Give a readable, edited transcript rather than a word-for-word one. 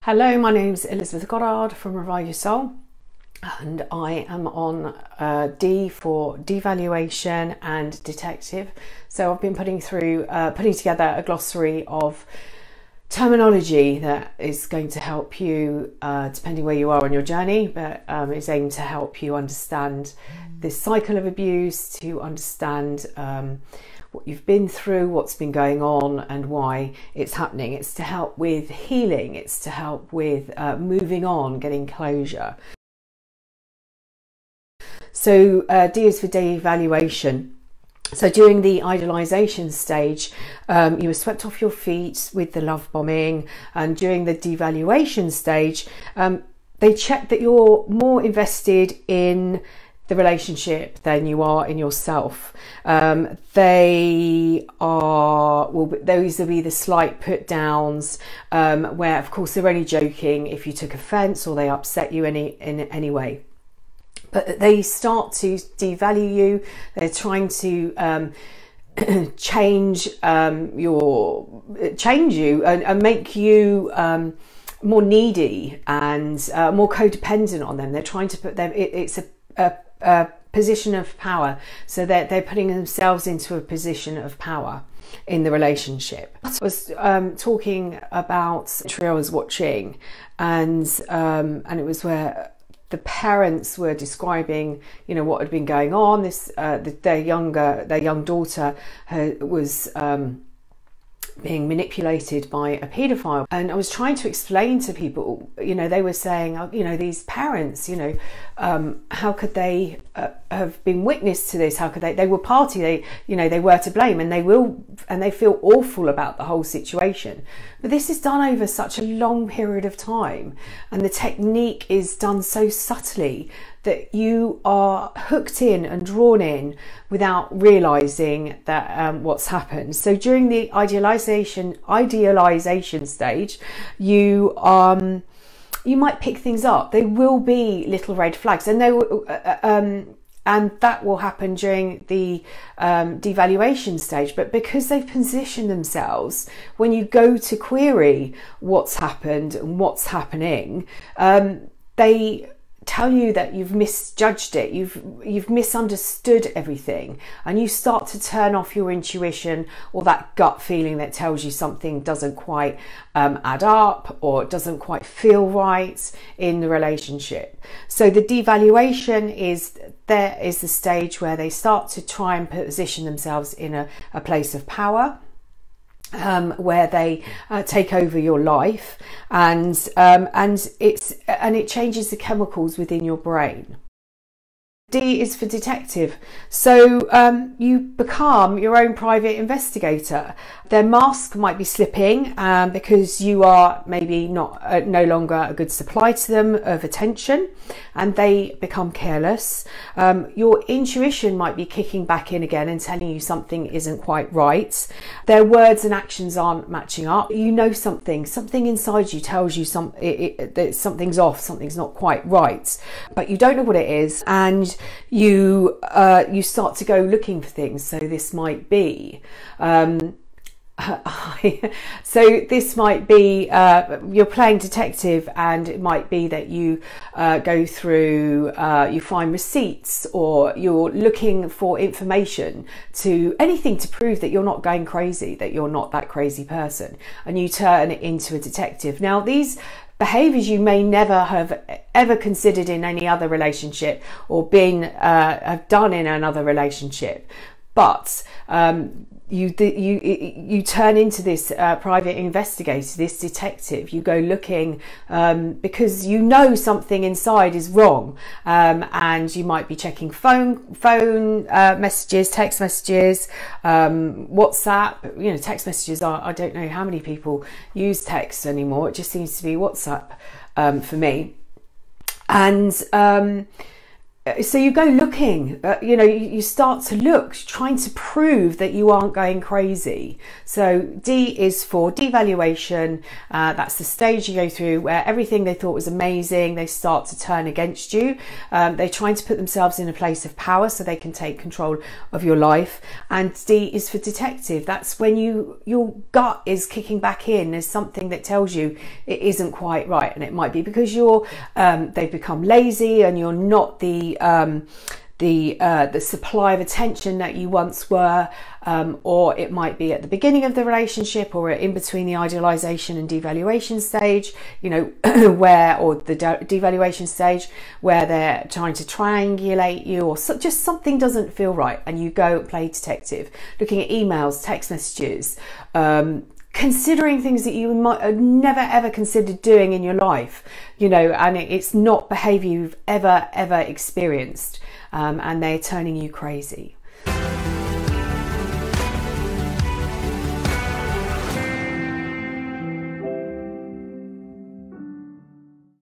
Hello, my name's Elizabeth Goddard from Revive Your Soul, and I am on D for Devaluation and Detective. So I've been putting together a glossary of terminology that is going to help you, depending where you are on your journey, but is aimed to help you understand this cycle of abuse, to understand what you've been through, what's been going on, and why it's happening. It's to help with healing. It's to help with moving on, getting closure. So D is for devaluation. So during the idealization stage, you were swept off your feet with the love bombing, and during the devaluation stage, they check that you're more invested in the relationship than you are in yourself. Those will be the slight put downs, where of course they're only joking if you took offense or they upset you in any way. But they start to devalue you. They're trying to change you and make you more needy and more codependent on them. They're trying to put them. It's a position of power, so they're putting themselves into a position of power in the relationship. I was talking about a show I was watching, and it was where the parents were describing, what had been going on. Their young daughter was being manipulated by a paedophile, and I was trying to explain to people, they were saying, these parents, how could they have been witness to this? How could they were party, they were to blame, and they feel awful about the whole situation. But this is done over such a long period of time, and the technique is done so subtly that you are hooked in and drawn in without realizing that what's happened. So during the idealization stage, you might pick things up. There will be little red flags, and and that will happen during the devaluation stage. But because they've positioned themselves, when you go to query what's happened and what's happening, they tell you that you've misjudged it, you've misunderstood everything, and you start to turn off your intuition or that gut feeling that tells you something doesn't quite add up or doesn't quite feel right in the relationship. So the devaluation is the stage where they start to try and position themselves in a place of power, where they take over your life, and it changes the chemicals within your brain. D is for detective. So you become your own private investigator. Their mask might be slipping because you are maybe no longer a good supply to them of attention, and they become careless. Your intuition might be kicking back in again and telling you something isn't quite right. Their words and actions aren't matching up. Something inside you tells you that something's off, something's not quite right, but you don't know what it is, and you start to go looking for things. So this might be you're playing detective, and it might be that you go through, you find receipts, or you're looking for information, to anything to prove that you're not going crazy, that you're not that crazy person, and you turn it into a detective. Now, these behaviours you may never have ever considered in any other relationship or have done in another relationship, but you turn into this private investigator, this detective. You go looking because something inside is wrong, and you might be checking phone messages, text messages, WhatsApp. Text messages I don't know how many people use text anymore. It just seems to be WhatsApp for me. And so you go looking, you know, you start to look, trying to prove that you aren't going crazy. So D is for devaluation. That's the stage you go through where everything they thought was amazing, they start to turn against you. They're trying to put themselves in a place of power so they can take control of your life. And D is for detective. That's when your gut is kicking back in. There's something that tells you it isn't quite right, and it might be because they've become lazy and you're not the supply of attention that you once were, or it might be at the beginning of the relationship, or in between the idealization and devaluation stage, you know, or the devaluation stage where they're trying to triangulate you, or just something doesn't feel right, and you go play detective, looking at emails, text messages, considering things that you might have never ever considered doing in your life, you know, and it's not behavior you've ever experienced, and they're turning you crazy.